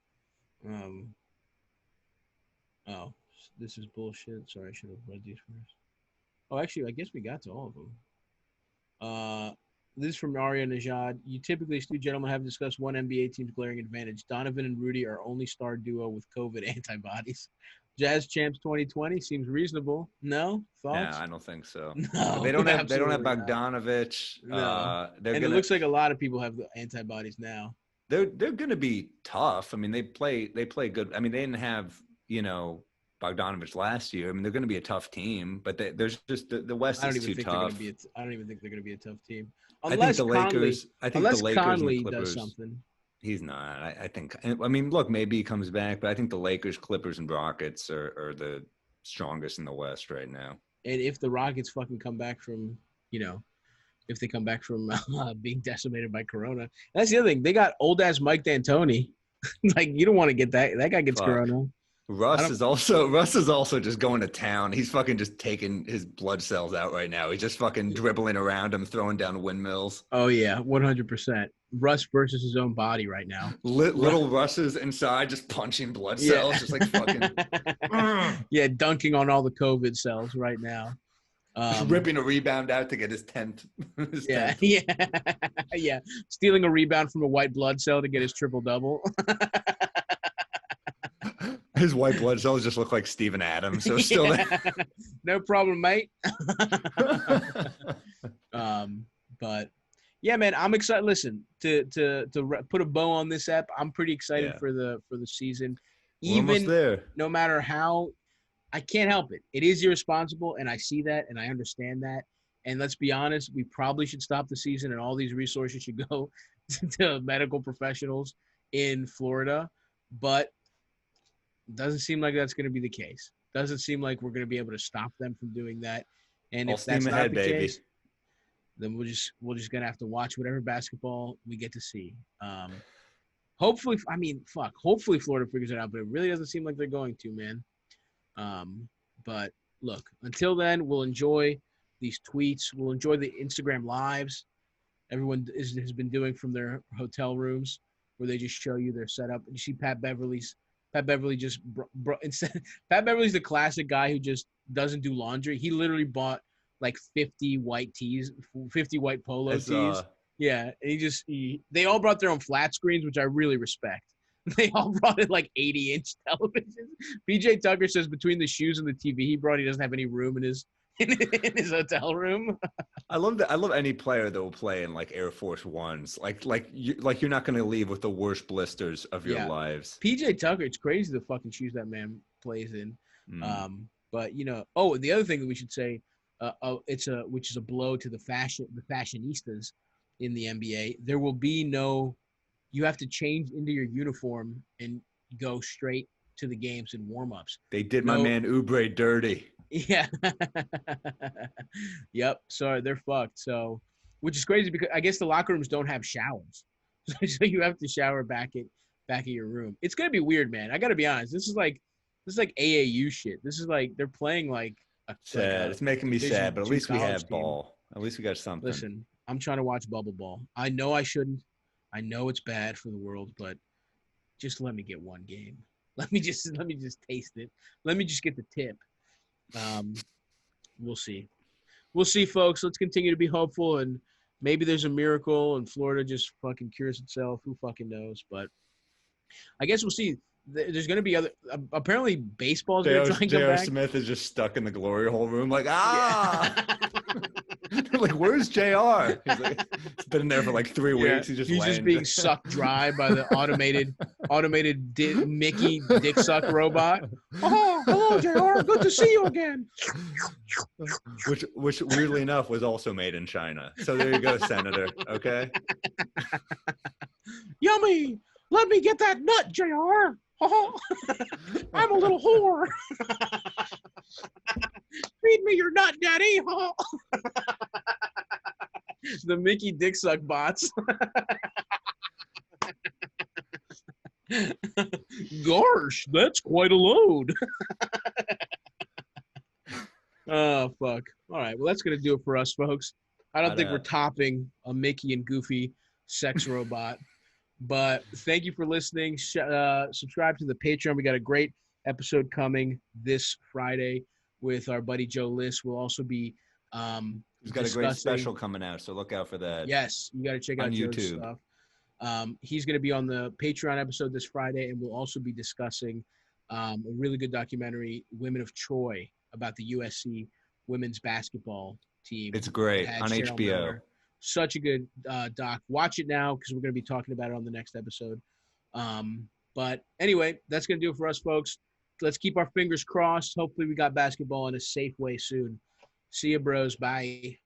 Oh, this is bullshit. Sorry, I should have read these first. Oh, actually, I guess we got to all of them. This is from Arya Najad. You typically, two gentlemen have discussed one NBA team's glaring advantage. Donovan and Rudy are only star duo with COVID antibodies. Jazz champs 2020 seems reasonable. No thoughts? Yeah, I don't think so. No, they don't have absolutely not. Bogdanovich. No. It looks like a lot of people have the antibodies now. They're going to be tough. I mean, they play good. I mean, they didn't have, you know, Bogdanovich last year. I mean, they're going to be a tough team, but there's just the West is too tough. I don't even think they're going to be a tough team. Unless the Lakers Conley and Clippers does something. He's not. I think. I mean, look, maybe he comes back, but I think the Lakers, Clippers, and Rockets are the strongest in the West right now. And if the Rockets fucking come back from, you know, if they come back from being decimated by Corona, that's the other thing. They got old ass Mike D'Antoni. Like, you don't want to get that. That guy gets Corona. Russ is also just going to town. He's fucking just taking his blood cells out right now. He's just fucking dribbling around him, throwing down windmills. Oh yeah, 100%. Russ versus his own body right now. Little Russes inside, just punching blood cells, just like fucking. Yeah, dunking on all the COVID cells right now. Just ripping a rebound out to get his 10th. Yeah. Stealing a rebound from a white blood cell to get his triple double. His white blood cells just look like Steven Adams. So still there. No problem, mate. But yeah, man, I'm excited. Listen, to put a bow on this app, I'm pretty excited for the season. We're almost there. No matter how, I can't help it. It is irresponsible, and I see that, and I understand that. And let's be honest, we probably should stop the season, and all these resources should go to medical professionals in Florida. But doesn't seem like that's going to be the case. Doesn't seem like we're going to be able to stop them from doing that. And if that's not the case, then we're just going to have to watch whatever basketball we get to see. Hopefully Florida figures it out, but it really doesn't seem like they're going to, man. But look, until then, we'll enjoy these tweets. We'll enjoy the Instagram lives everyone has been doing from their hotel rooms, where they just show you their setup. You see Pat Beverley just Pat Beverley's the classic guy who just doesn't do laundry. He literally bought like 50 white tees, 50 white polo tees. Yeah, and they all brought their own flat screens, which I really respect. They all brought in like 80-inch televisions. PJ Tucker says between the shoes and the TV he brought, he doesn't have any room in his hotel room. I love that. I love any player that will play in like Air Force Ones. Like you're not going to leave with the worst blisters of your lives. PJ Tucker, it's crazy the fucking shoes that man plays in. But you know, the other thing that we should say, which is a blow to the fashionistas in the NBA. There will be no. You have to change into your uniform and go straight to the games and warm-ups. They did my man Oubre dirty. Yeah. Yep. Sorry, they're fucked. So, which is crazy because I guess the locker rooms don't have showers, so you have to shower back at your room. It's gonna be weird, man. I gotta be honest. This is like AAU shit. This is like they're playing like a sad. It's making me sad, but at least we have ball. At least we got something. Listen, I'm trying to watch bubble ball. I know I shouldn't. I know it's bad for the world, but just let me get one game. Let me just taste it. Let me just get the tip. We'll see. We'll see, folks. Let's continue to be hopeful, and maybe there's a miracle and Florida just fucking cures itself. Who fucking knows? But I guess we'll see. There's going to be other – apparently baseball's going to try and come back. J.R. Smith is just stuck in the glory hole room like, like, where's JR? He's like, he's been in there for like 3 weeks. He's just being sucked dry by the automated automated Mickey dick suck robot. Oh, hello, JR. Good to see you again. Which weirdly enough was also made in China. So there you go, Senator. Okay. Yummy. Let me get that nut, JR. Oh, I'm a little whore. Feed me your nut, daddy. Oh. The Mickey dick suck bots. Gosh, that's quite a load. Oh, fuck. All right. Well, that's going to do it for us, folks. I don't think we're topping a Mickey and Goofy sex robot. But thank you for listening. Subscribe to the Patreon. We got a great episode coming this Friday with our buddy Joe Liss. We'll also be he's got a great special coming out, so look out for that. Yes, you got to check out on Joe's YouTube. Stuff. He's going to be on the Patreon episode this Friday, and we'll also be discussing a really good documentary, Women of Troy, about the USC women's basketball team. It's great on Cheryl HBO. Miller. Such a good doc. Watch it now because we're going to be talking about it on the next episode. But anyway, that's going to do it for us, folks. Let's keep our fingers crossed. Hopefully we got basketball in a safe way soon. See you, bros. Bye.